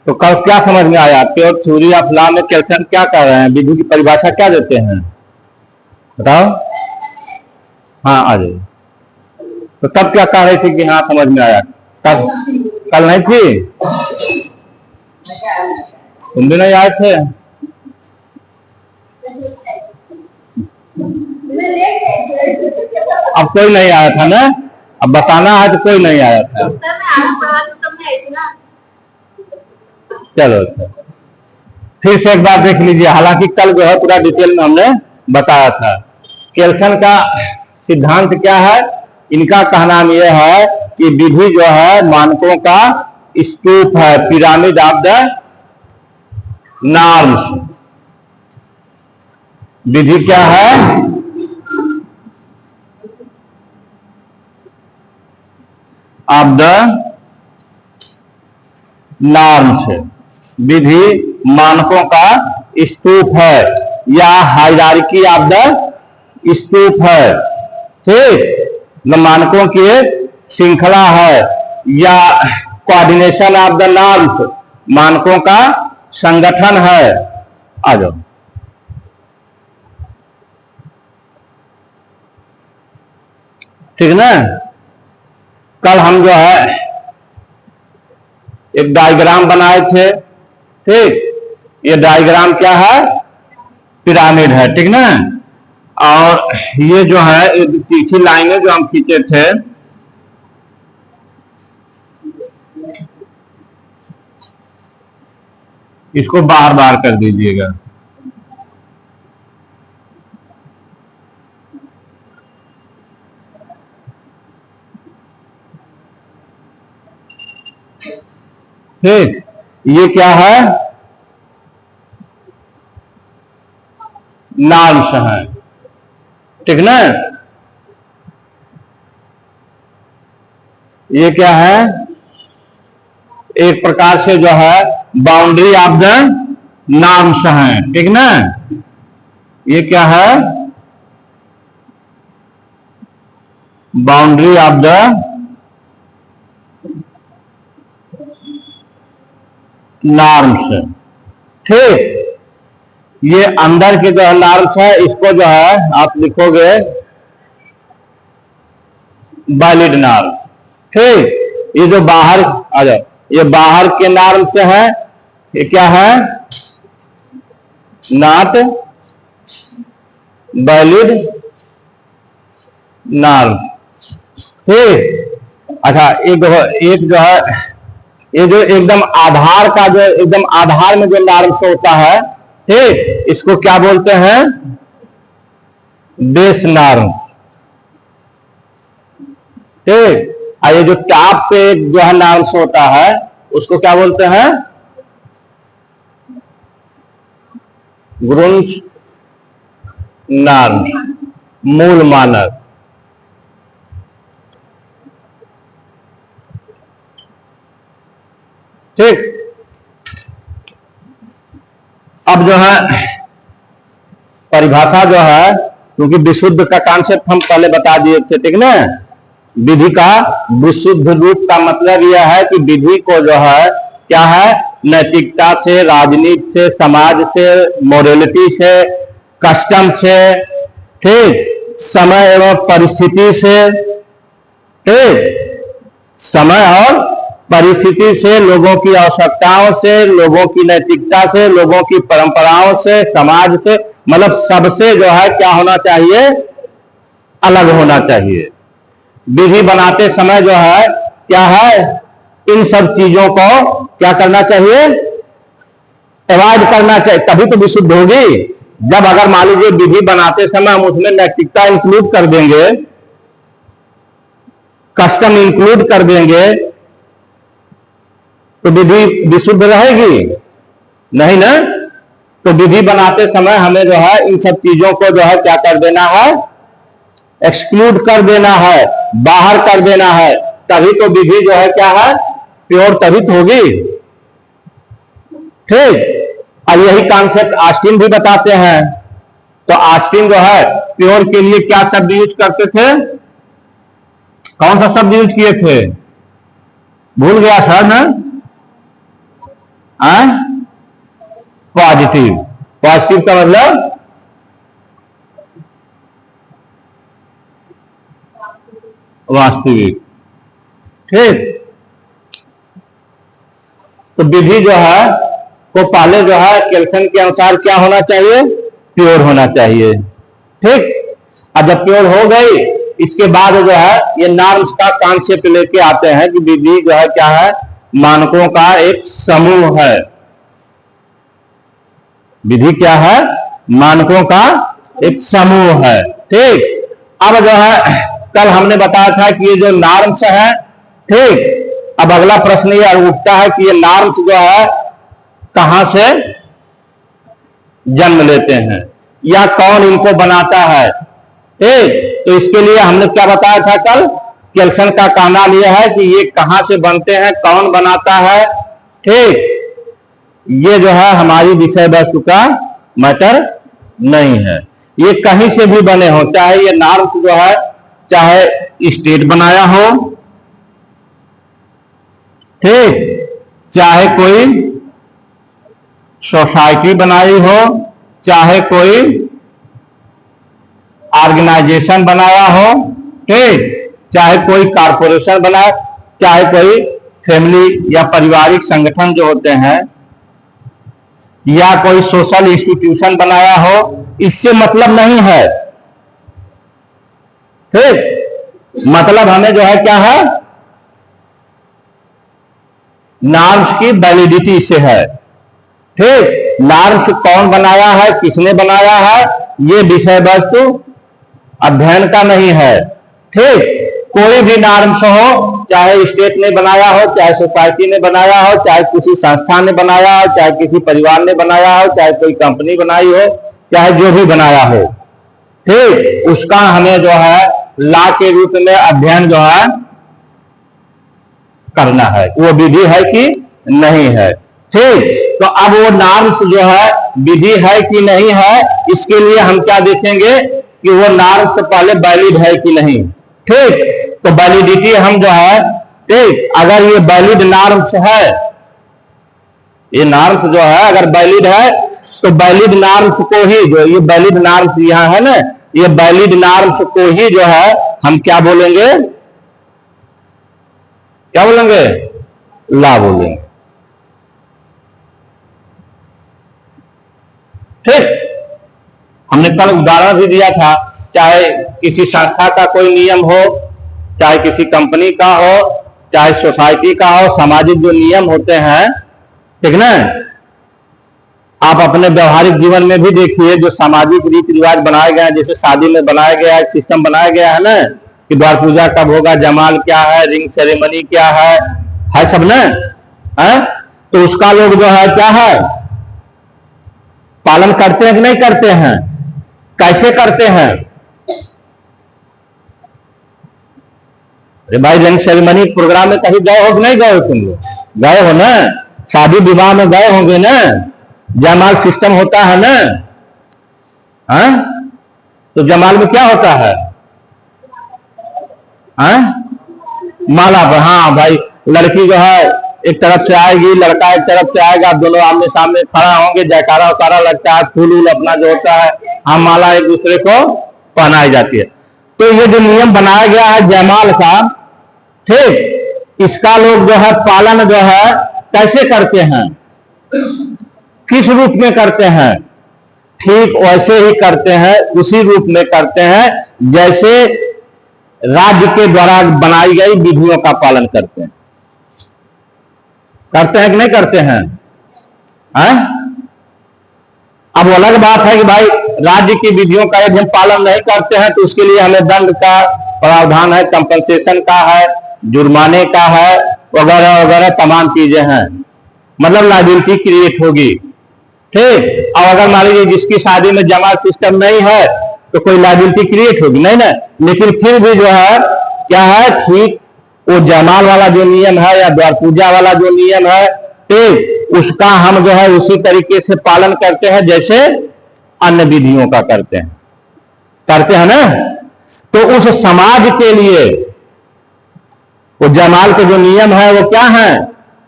तो कल क्या समझ में आया? प्योर थ्योरी ऑफ लॉ में कैल्शियम क्या कह रहे हैं? विधि की परिभाषा क्या देते हैं? बताओ। हाँ आ जाइए। तो तब क्या कह रही थी कि हाँ समझ में आया? तब कल नहीं थी? तुम भी नहीं आए थे? अब कोई नहीं आया था ना? अब बताना है तो कोई नहीं आया था। चलो अच्छा, फिर से एक बार देख लीजिए। हालांकि कल जो है पूरा डिटेल में हमने बताया था। केल्सन का सिद्धांत क्या है? इनका कहना यह है कि विधि जो है मानकों का स्तूप है, पिरामिड ऑफ द नॉर्म्स। विधि क्या है? Of the norms. विधि मानकों का स्तूप है या हायरार्की ऑफ द स्तूप है। ठीक, मानकों की श्रृंखला है या कोऑर्डिनेशन ऑफ द नॉर्म्स, मानकों का संगठन है। आ जाओ। ठीक ना? कल हम जो है एक डायग्राम बनाए थे। ठीक, ये डायग्राम क्या है? पिरामिड है। ठीक ना? और ये जो है तीखी लाइनें जो हम खींचे थे, इसको बाहर बाहर कर दीजिएगा। ठीक, ये क्या है? नॉर्म्स है। ठीक ना? ये क्या है? एक प्रकार से जो है बाउंड्री ऑफ द नॉर्म्स है। ठीक ना? ये क्या है? Boundary of the norms. ठीक, ये अंदर के जो नॉर्म्स है, इसको जो है आप लिखोगे वैलिड नॉर्म। ठीक, ये जो बाहर आ जाओ, ये बाहर के नॉर्म से है, ये क्या है? Not valid norm. ठीक, अच्छा एक जो है ये जो एकदम आधार का जो एकदम आधार में जो नॉर्म होता है, ठीक, इसको क्या बोलते हैं? Base norm. ठीक, ये जो टॉप पे जो है नॉर्म्स होता है उसको क्या बोलते हैं? ग्रुंस नॉर्म, मूल मानक। ठीक, अब जो है परिभाषा जो है, क्योंकि विशुद्ध का कॉन्सेप्ट हम पहले बता दिए थे। ठीक ना? विधि का विशुद्ध रूप का मतलब यह है कि विधि को जो है क्या है? नैतिकता से, राजनीति से, समाज से, मोरलिटी से, कस्टम से, ठीक, समय एवं परिस्थिति से, ठीक, समय और परिस्थिति से, लोगों की आवश्यकताओं से, लोगों की नैतिकता से, लोगों की परंपराओं से, समाज से, मतलब सबसे जो है क्या होना चाहिए? अलग होना चाहिए। विधि बनाते समय जो है क्या है? इन सब चीजों को क्या करना चाहिए? अवॉइड करना चाहिए, तभी तो विशुद्ध होगी। जब अगर मान लीजिए विधि बनाते समय हम उसमें नैतिकता इंक्लूड कर देंगे, कस्टम इंक्लूड कर देंगे, तो विधि विशुद्ध रहेगी? नहीं ना? तो विधि बनाते समय हमें जो है इन सब चीजों को जो है क्या कर देना है? एक्सक्लूड कर देना है, बाहर कर देना है, तभी तो विधि जो है क्या है? प्योर तभी तो होगी। ठीक, और यही कॉन्सेप्ट ऑस्टिन भी बताते हैं। तो ऑस्टिन जो है प्योर के लिए क्या शब्द यूज करते थे? कौन सा शब्द यूज किए थे? भूल गया सर ना? पॉजिटिव। पॉजिटिव का मतलब वास्तविक। ठीक, तो विधि जो है वो पहले जो है कैल्कुलेशन के अनुसार क्या होना चाहिए, प्योर होना चाहिए। ठीक, अब जब प्योर हो गई इसके बाद जो है ये नॉर्म्स का कॉन्सेप्ट लेके आते हैं कि विधि जो है क्या है, मानकों का एक समूह है। विधि क्या है, मानकों का एक समूह है। ठीक, अब जो है कल हमने बताया था कि ये जो नॉर्म्स है, ठीक, अब अगला प्रश्न ये उठता है कि ये नॉर्म्स जो है कहां से जन्म लेते हैं या कौन इनको बनाता है। ठीक, तो इसके लिए हमने क्या बताया था कल, कैल्कुलेशन का कहना यह है कि ये कहां से बनते हैं, कौन बनाता है। ठीक, ये जो है हमारी विषय वस्तु का मैटर नहीं है, ये कहीं से भी बने हो, चाहे ये नॉर्म्स जो है चाहे स्टेट बनाया हो, ठीक, चाहे कोई सोसाइटी बनाई हो, चाहे कोई ऑर्गेनाइजेशन बनाया हो, ठीक, चाहे कोई कारपोरेशन बनाए, चाहे कोई फैमिली या पारिवारिक संगठन जो होते हैं या कोई सोशल इंस्टीट्यूशन बनाया हो, इससे मतलब नहीं है। ठीक, मतलब हमें जो है क्या है, नॉर्म्स की वैलिडिटी से है। ठीक, नॉर्म्स कौन बनाया है, किसने बनाया है, ये विषय वस्तु अध्ययन का नहीं है। ठीक, कोई भी नॉर्म्स हो, चाहे स्टेट ने बनाया हो, चाहे सोसाइटी ने बनाया हो, चाहे किसी संस्था ने बनाया हो, चाहे किसी परिवार ने बनाया हो, चाहे कोई कंपनी बनाई हो, चाहे जो भी बनाया हो, ठीक, उसका हमें जो है लॉ के रूप में अध्ययन जो है करना है, वो विधि है कि नहीं है। ठीक, तो अब वो नॉर्म्स जो है विधि है कि नहीं है, इसके लिए हम क्या देखेंगे कि वो नॉर्म्स पहले वैलिड है कि नहीं। ठीक, तो वैलिडिटी हम जो है, ठीक, अगर ये वैलिड नॉर्म्स है, ये नॉर्म्स जो है अगर वैलिड है तो वैलिड नॉर्म्स को ही, जो ये वैलिड नॉर्म्स यहां है ना, ये वैलिड नॉर्म्स को ही जो है हम क्या बोलेंगे, क्या बोलेंगे, लॉ बोलेंगे। ठीक, हमने कल उदाहरण भी दिया था, चाहे किसी संस्था का कोई नियम हो, चाहे किसी कंपनी का हो, चाहे सोसाइटी का हो, सामाजिक जो नियम होते हैं, ठीक ना, आप अपने व्यवहारिक जीवन में भी देखिए जो सामाजिक रीति रिवाज बनाए गए हैं, जैसे शादी में बनाया गया है, सिस्टम बनाया गया है ना कि द्वार पूजा कब होगा, जमाल क्या है, रिंग सेरेमनी क्या है सब ना, है, तो उसका लोग जो है क्या है पालन करते हैं कि नहीं करते हैं, कैसे करते हैं। अरे भाई रिंग सेरेमनी प्रोग्राम में कहीं गए हो कि नहीं गए हो, तुम लोग गए हो ना, शादी विवाह में गए होंगे ना, जमाल सिस्टम होता है ना, हाँ, तो जमाल में क्या होता है, हाँ, माला पर, हाँ भाई, लड़की जो है एक तरफ से आएगी, लड़का एक तरफ से आएगा, दोनों आमने सामने खड़ा होंगे, जयकारा उकारा लगता है, फूल वूल अपना जो होता है, हाँ, माला एक दूसरे को पहनाई जाती है। तो ये जो नियम बनाया गया है जयमाल का, ठीक, इसका लोग जो है पालन जो है कैसे करते हैं, किस रूप में करते हैं, ठीक वैसे ही करते हैं, उसी रूप में करते हैं जैसे राज्य के द्वारा बनाई गई विधियों का पालन करते हैं। करते हैं कि नहीं करते हैं, अब अलग बात है कि भाई राज्य की विधियों का यदि हम पालन नहीं करते हैं तो उसके लिए हमें दंड का प्रावधान है, कंपनसेशन का है, जुर्माने का है, वगैरह वगैरह तमाम चीजें हैं, मतलब लायबिलिटी क्रिएट होगी। ठीक, और अगर मान लीजिए जिसकी शादी में जमा सिस्टम नहीं है तो कोई लायबिलिटी क्रिएट होगी नहीं ना, लेकिन फिर भी जो है क्या है, ठीक वो जयमाल वाला जो नियम है या द्वार पूजा वाला जो नियम है, ठीक, उसका हम जो है उसी तरीके से पालन करते हैं जैसे अन्य विधियों का करते हैं ना। तो उस समाज के लिए वो जयमाल के जो नियम है वो क्या है,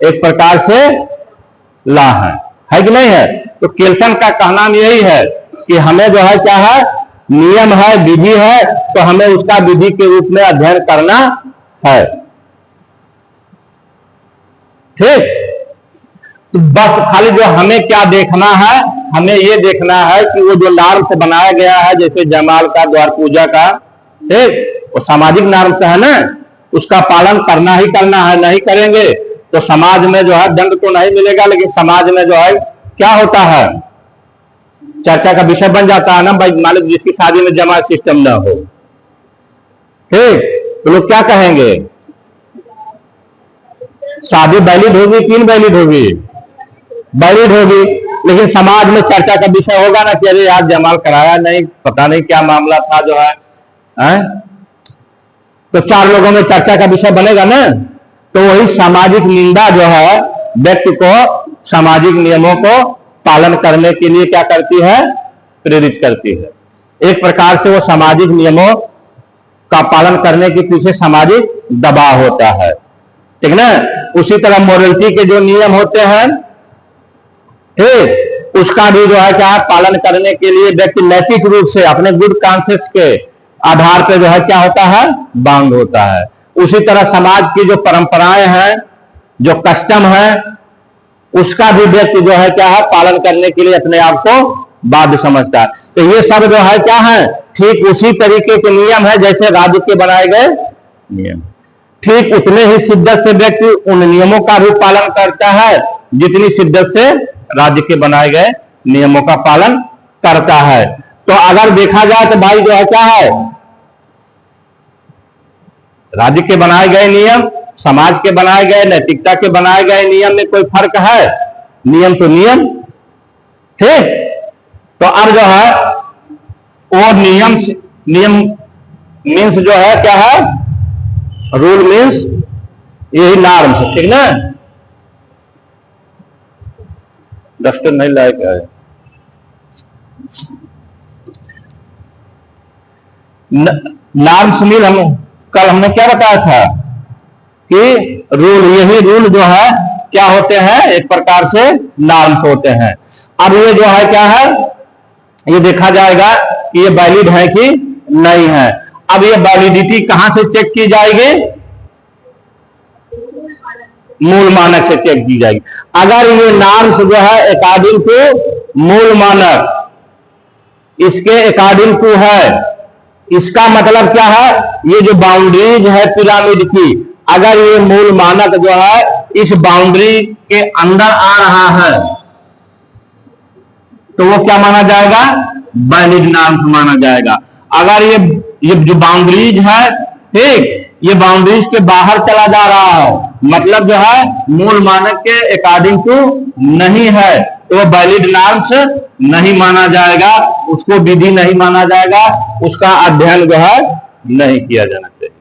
एक प्रकार से ला है कि नहीं है। तो केल्सन का कहना यही है कि हमें जो है क्या है, नियम है, विधि है, तो हमें उसका विधि के रूप में अध्ययन करना है। ठीक, तो बस खाली जो हमें क्या देखना है, हमें ये देखना है कि वो जो नॉर्म से बनाया गया है, जैसे जयमाल का, द्वार पूजा का, ठीक, वो सामाजिक नॉर्म से है ना, उसका पालन करना ही करना है। नहीं करेंगे तो समाज में जो है दंड तो नहीं मिलेगा, लेकिन समाज में जो है क्या होता है, चर्चा का विषय बन जाता है ना भाई, मालिक जिसकी शादी में जमा सिस्टम ना हो, ठीक, तो लोग क्या कहेंगे, शादी वैलिड होगी कि इनवैलिड होगी, वैलिड होगी, लेकिन समाज में चर्चा का विषय होगा ना कि अरे यार जमाल कराया नहीं, पता नहीं क्या मामला था जो है, तो चार लोगों में चर्चा का विषय बनेगा ना। तो वही सामाजिक निंदा जो है व्यक्ति को सामाजिक नियमों को पालन करने के लिए क्या करती है, प्रेरित करती है। एक प्रकार से वो सामाजिक नियमों का पालन करने के पीछे सामाजिक दबाव होता है, ठीक ना। उसी तरह मोरलिटी के जो नियम होते हैं, ठीक, उसका भी जो है क्या पालन करने के लिए व्यक्ति नैतिक रूप से अपने गुड कॉन्शियस के आधार पर जो है क्या होता है, बाउंड होता है। उसी तरह समाज की जो परंपराएं हैं, जो कस्टम है, उसका भी व्यक्ति जो है क्या है पालन करने के लिए अपने आप को बाध्य समझता है। तो ये सब जो है क्या है, ठीक उसी तरीके के नियम है जैसे राज्य के बनाए गए नियम। ठीक उतने ही शिद्दत से व्यक्ति उन नियमों का भी पालन करता है जितनी शिद्दत से राज्य के बनाए गए नियमों का पालन करता है। तो अगर देखा जाए तो भाई जो है क्या है, राज्य के बनाए गए नियम, समाज के बनाए गए, नैतिकता के बनाए गए नियम में कोई फर्क है, नियम तो नियम, ठीक। तो अब जो है वो नियम मीन्स जो है क्या है, रूल मीन्स यही नॉर्म्स, ठीक ना। डस्टर नहीं लायक है, नॉर्म्स मीन हम कल हमने क्या बताया था कि रूल, यही रूल जो है क्या होते हैं, एक प्रकार से नॉर्म्स होते हैं। अब ये जो है क्या है, ये देखा जाएगा कि ये वैलिड है कि नहीं है। अब ये वैलिडिटी कहां से चेक की जाएगी, मूल मानक से चेक की जाएगी। अगर ये नॉर्म्स जो है अकॉर्डिंग टू मूल मानक, इसके अकॉर्डिंग टू है, इसका मतलब क्या है, ये जो बाउंड्रीज है पिरामिड की, अगर ये मूल मानक जो है इस बाउंड्री के अंदर आ रहा है तो वो क्या माना जाएगा, वैलिड नॉर्म्स माना जाएगा। अगर ये जो बाउंड्रीज है, ठीक, ये बाउंड्रीज के बाहर चला जा रहा है, मतलब जो है मूल मानक के अकॉर्डिंग टू नहीं है, तो वो वैलिड नॉर्म्स नहीं माना जाएगा, उसको विधि नहीं माना जाएगा, उसका अध्ययन जो है नहीं किया जाना चाहिए,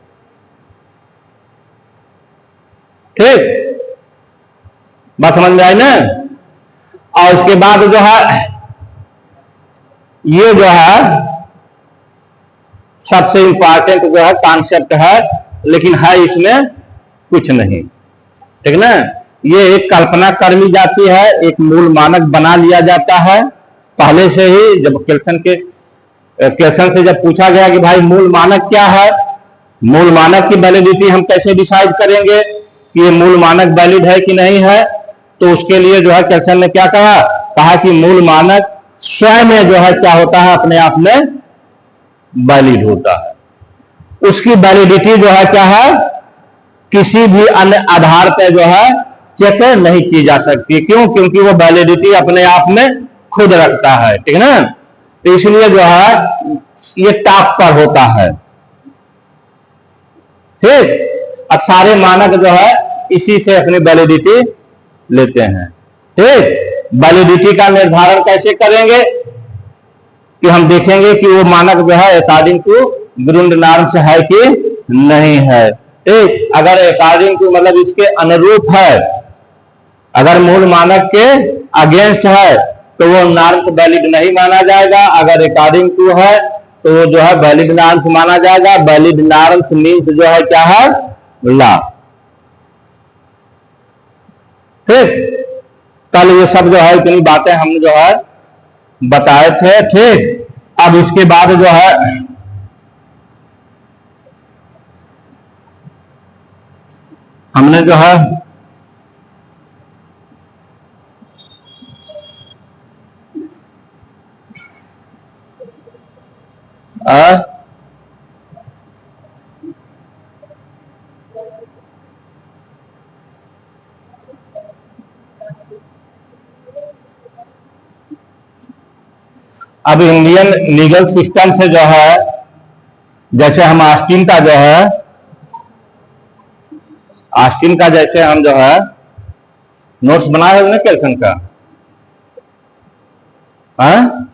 ठीक। बात समझ में आई ना। और उसके बाद जो है ये जो है सबसे इंपॉर्टेंट जो है कॉन्सेप्ट है, लेकिन है इसमें कुछ नहीं, ठीक ना। ये एक कल्पना कर ली जाती है, एक मूल मानक बना लिया जाता है पहले से ही। जब क्वेश्चन से जब पूछा गया कि भाई मूल मानक क्या है, मूल मानक की वैलिडिटी हम कैसे डिसाइड करेंगे कि ये मूल मानक वैलिड है कि नहीं है, तो उसके लिए जो है क्वेश्चन ने क्या कहा कि मूल मानक स्वयं में जो है क्या होता है, अपने आप में वैलिड होता है। उसकी वैलिडिटी जो है क्या है, किसी भी अन्य आधार पर जो है चेक नहीं की जा सकती। क्यों? क्योंकि वो वैलिडिटी अपने आप में खुद रखता है, ठीक ना। तो इसलिए जो है ये टॉप पर होता है, ठीक। अब सारे मानक जो है इसी से अपनी वैलिडिटी लेते हैं, ठीक। वैलिडिटी का निर्धारण कैसे करेंगे कि हम देखेंगे कि वो मानक जो है अकॉर्डिंग टू ग्राउंड नॉर्म्स है कि नहीं है, ठीक। अगर अकॉर्डिंग टू मतलब इसके अनुरूप है, अगर मूल मानक के अगेंस्ट है तो वो नॉर्म्स वैलिड नहीं माना जाएगा। अगर अकॉर्डिंग टू है तो वो जो है वैलिड नॉर्म्स माना जाएगा। वैलिड नॉर्म्स मीन्स जो है क्या है, लॉ, ठीक। कल ये सब जो है इतनी बातें हम जो है बताए थे। ठीक, अब इसके बाद जो है हमने जो है अब इंडियन लीगल सिस्टम से जो है, जैसे हम आस्टीन का जो है, आस्टीन का जैसे हम जो है नोट्स बनाए हुए कैल्सन का, हाँ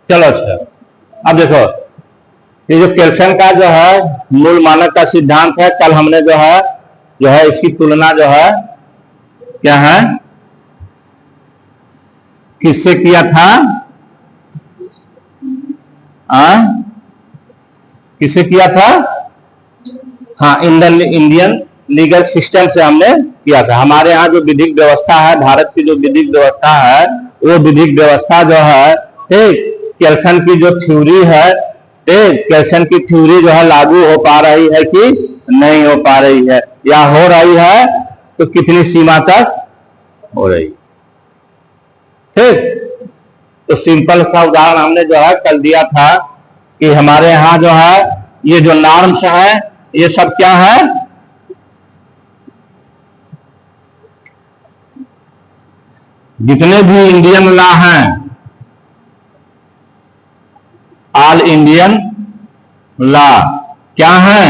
चलो अच्छा। अब देखो ये जो कैल्सन का जो है मूल मानक का सिद्धांत है, कल हमने जो है इसकी तुलना जो है क्या है किससे किया था, किससे किया था, हाँ इंडियन लीगल सिस्टम से हमने किया था। हमारे यहाँ जो विधिक व्यवस्था है, भारत की जो विधिक व्यवस्था है, वो विधिक व्यवस्था जो है ठीक कैल्सन की जो थ्योरी है, कैल्सन की थ्योरी जो है लागू हो पा रही है कि नहीं हो पा रही है, या हो रही है तो कितनी सीमा तक हो रही। ठीक, तो सिंपल सा उदाहरण हमने जो है कल दिया था कि हमारे यहाँ जो है ये जो नॉर्म्स है ये सब क्या है, जितने भी इंडियन लॉ हैं, ऑल इंडियन लॉ क्या है,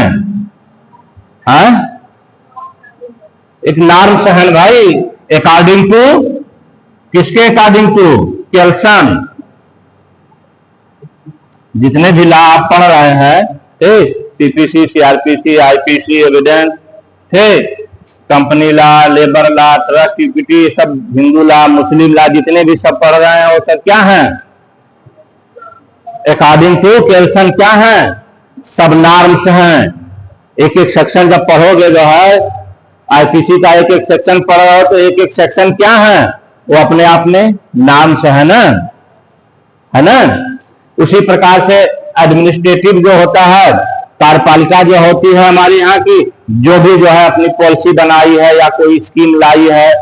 एक नॉर्म्स है भाई, अकॉर्डिंग टू किसके, अकॉर्डिंग टू कैल्सन। जितने भी लॉ आप पढ़ रहे हैं, CPC, CrPC, IPC, evidence, company law, labour law, trust equity, सब हिंदू लॉ, मुस्लिम लॉ, जितने भी सब पढ़ रहे हैं वो सब क्या है, अकॉर्डिंग टू कैल्सन क्या है, सब नॉर्म्स हैं। एक एक सेक्शन जब पढ़ोगे जो है आईपीसी का एक एक सेक्शन पढ़ रहे हो तो एक एक सेक्शन क्या है, वो अपने आप में नॉर्म्स है ना, है ना। उसी प्रकार से एडमिनिस्ट्रेटिव जो होता है, कार्यपालिका जो होती है हमारे यहाँ की, जो भी जो है अपनी पॉलिसी बनाई है या कोई स्कीम लाई है,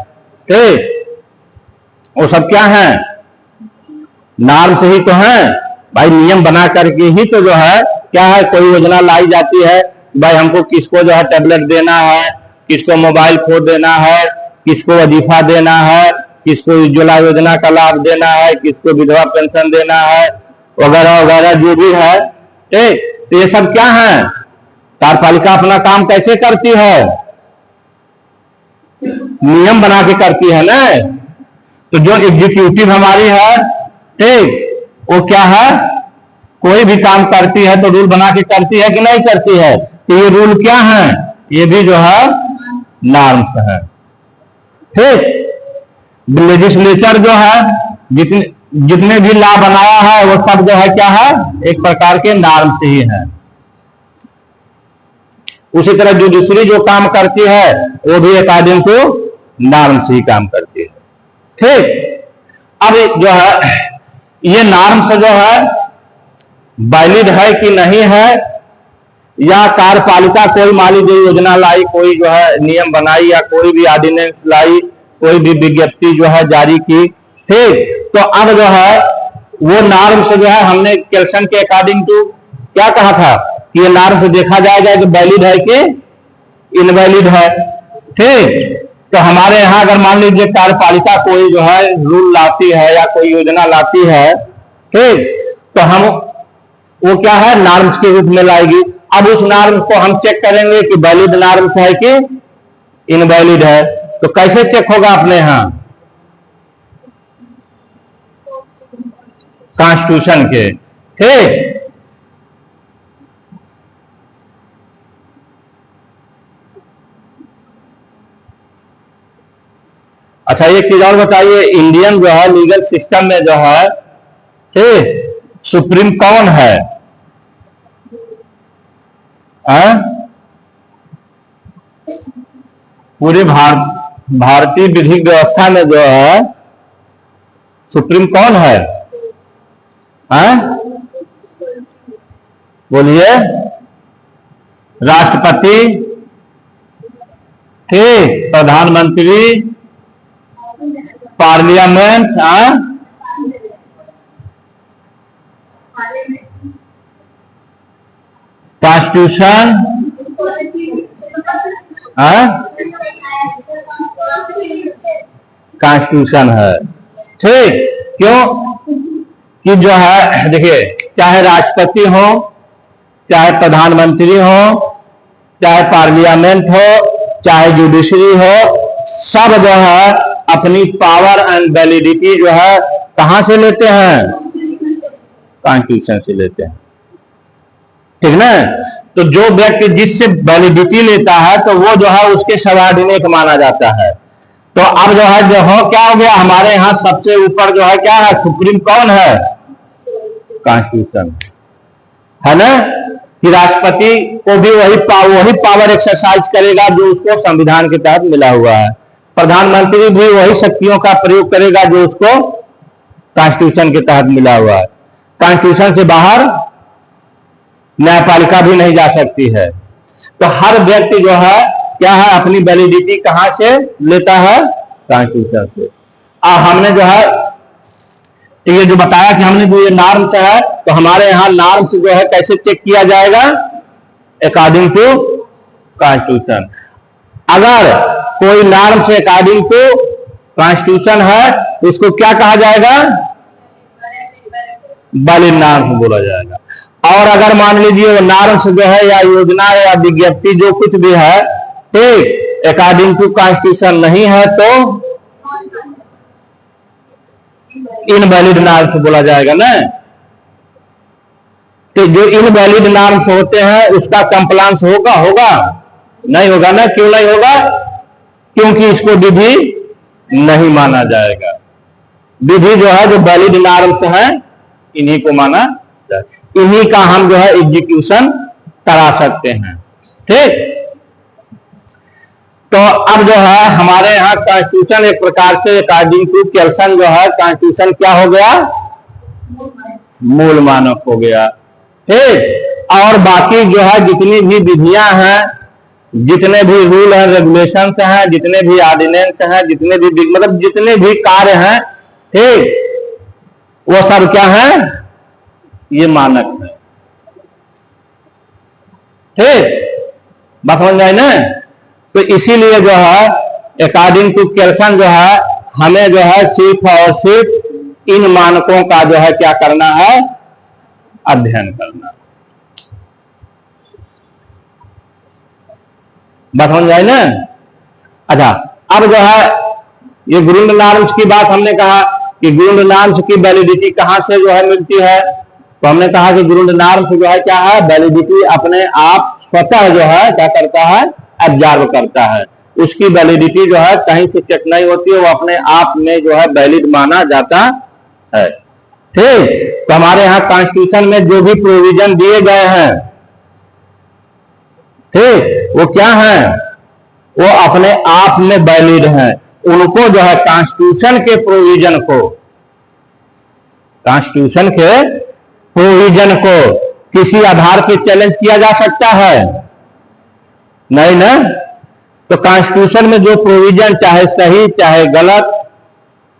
ठीक, वो सब क्या है, नॉर्म्स ही तो है भाई। नियम बना करके ही तो जो है क्या है कोई योजना लाई जाती है, भाई हमको किसको जो है टैबलेट देना है, किसको मोबाइल फोन देना है, किसको वजीफा देना है, किसको उज्ज्वला योजना का लाभ देना है, किसको विधवा पेंशन देना है, वगैरह वगैरह जो भी है। ठीक, तो ये सब क्या है, कार्यपालिका अपना काम कैसे करती है, नियम बना के करती है ना। तो जो एग्जीक्यूटिव हमारी है, ठीक, वो क्या है, कोई भी काम करती है तो रूल बना के करती है कि नहीं करती है, तो ये रूल क्या है, ये भी जो है नॉर्म्स है। ठीक, लेजिस्लेचर जो है जितने भी लॉ बनाया है वो सब जो है क्या है, एक प्रकार के नॉर्म्स ही है। उसी तरह जुडिशरी जो काम करती है वो भी अकॉर्डिंग टू नॉर्म्स ही काम करती है। ठीक, अब जो है ये नॉर्म्स जो है वैलिड है कि नहीं है, या कार्यपालिका कोई मान लीजिए योजना लाई, कोई जो है नियम बनाई, या कोई भी ऑर्डिनेंस लाई, कोई भी विज्ञप्ति जो है जारी की, ठीक, तो अब जो है वो नॉर्म्स जो है हमने कैल्सन के अकॉर्डिंग टू क्या कहा था कि ये नॉर्म्स देखा जाएगा कि वैलिड है कि इनवैलिड है। ठीक, तो हमारे यहाँ अगर मान लीजिए कार्यपालिका कोई जो है रूल लाती है या कोई योजना लाती है, ठीक, तो हम वो क्या है नॉर्म्स के रूप में लाएगी। अब उस नॉर्म्स को हम चेक करेंगे कि वैलिड नॉर्म्स है कि इनवैलिड है। तो कैसे चेक होगा अपने यहां, कॉन्स्टिट्यूशन के। ठीक, अच्छा एक चीज और बताइए, इंडियन जो है लीगल सिस्टम में जो है, ठीक, सुप्रीम कौन है? पूरे भारतीय विधिक व्यवस्था में जो है सुप्रीम कौन है? बोलिए। राष्ट्रपति, ठीक, प्रधानमंत्री, पार्लियामेंट, कॉन्स्टिट्यूशन, कॉन्स्टिट्यूशन है, ठीक। क्यों कि जो है देखिए, चाहे राष्ट्रपति हो, चाहे प्रधानमंत्री हो, चाहे पार्लियामेंट हो, चाहे जुडिशरी हो, सब जो है अपनी पावर एंड वैलिडिटी जो है कहां से लेते हैं? कॉन्स्टिट्यूशन से लेते हैं, ठीक ना। तो जो व्यक्ति जिससे वैलिडिटी लेता है तो वो जो है उसके सबऑर्डिनेट माना जाता है। तो अब जो है जो हो क्या हो गया, हमारे यहां सबसे ऊपर जो है क्या है? सुप्रीम कौन है? कॉन्स्टिट्यूशन है ना। कि राष्ट्रपति को भी वही पावर एक्सरसाइज करेगा जो उसको संविधान के तहत मिला हुआ है। प्रधानमंत्री भी वही शक्तियों का प्रयोग करेगा जो उसको कॉन्स्टिट्यूशन के तहत मिला हुआ है। कॉन्स्टिट्यूशन से बाहर न्यायपालिका भी नहीं जा सकती है। तो हर व्यक्ति जो है क्या है, अपनी वैलिडिटी कहां से लेता है? कॉन्स्टिट्यूशन से। हमने जो है ये जो बताया कि हमने जो ये नॉर्म्स है, तो हमारे यहाँ नॉर्म्स जो है कैसे चेक किया जाएगा? According to constitution. अगर कोई नॉर्म्स अकॉर्डिंग टू कॉन्स्टिट्यूशन है तो उसको क्या कहा जाएगा? वैलिड नॉर्म्स बोला जाएगा। और अगर मान लीजिए वो नॉर्म्स जो है या योजना या विज्ञप्ति जो कुछ भी है, ठीक, अकॉर्डिंग टू कॉन्स्टिट्यूशन नहीं है तो इनवैलिड नॉर्म्स बोला जाएगा ना। तो जो इनवैलिड नॉर्म्स होते हैं उसका कंप्लायंस होगा नहीं होगा ना। क्यों नहीं होगा? क्योंकि इसको विधि नहीं माना जाएगा। विधि जो है, जो वैलिड नॉर्म्स हैं, इन्हीं को माना जाएगा। इन्हीं का हम जो है एग्जीक्यूशन करा सकते हैं, ठीक। तो अब जो है हमारे यहाँ कॉन्स्टिट्यूशन एक प्रकार से अकॉर्डिंग टू केल्सन जो है कॉन्स्टिट्यूशन क्या हो गया? मूल मानक हो गया, ठीक। और बाकी जो है जितनी भी विधियां हैं, जितने भी रूल एंड रेगुलेशंस हैं, जितने भी ऑर्डिनेंस हैं, जितने भी मतलब जितने भी कार्य हैं, ठीक, वो सब क्या है? ये मानक है, ठीक। बात समझ में आई ना। तो इसीलिए जो है अकॉर्डिंग टू केल्सन जो है हमें जो है सिर्फ और सिर्फ इन मानकों का जो है क्या करना है? अध्ययन करना। बात समझ में आई ना। अच्छा, अब जो है ये ग्राउंड नॉर्म्स की बात हमने कहा कि ग्राउंड नॉर्म्स की वैलिडिटी कहां से जो है मिलती है। तो हमने कहा कि ग्राउंड नॉर्म्स जो है क्या है? वैलिडिटी अपने आप स्वतः जो है क्या करता है? ऑब्जर्व करता है। उसकी वैलिडिटी जो है कहीं से चेक नहीं होती है, वो अपने आप में जो है वैलिड माना जाता है, ठीक। तो हमारे यहाँ कॉन्स्टिट्यूशन में जो भी प्रोविजन दिए गए हैं, ठीक, वो क्या है? वो अपने आप में वैलिड हैं। उनको जो है कॉन्स्टिट्यूशन के प्रोविजन को, कॉन्स्टिट्यूशन के प्रोविजन को किसी आधार पर चैलेंज किया जा सकता है? नहीं ना। तो कॉन्स्टिट्यूशन में जो प्रोविजन चाहे सही चाहे गलत,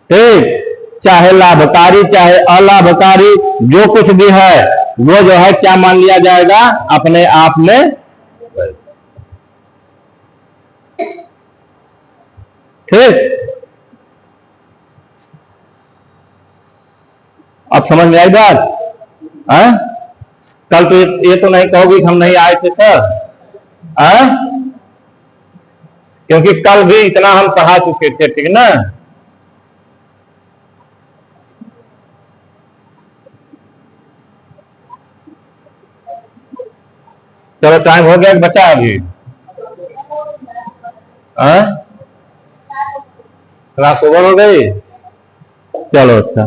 ठीक, चाहे लाभकारी चाहे अलाभकारी, जो कुछ भी है वो जो है क्या मान लिया जाएगा? अपने आप में, ठीक। अब समझ में आई बात? कल तो ये तो नहीं कहोगे कि हम नहीं आए थे सर, क्योंकि कल भी इतना हम पढ़ा चुके थे, ठीक ना। चलो टाइम हो गया बचा अभी। क्लास ओवर हो गई? चलो अच्छा।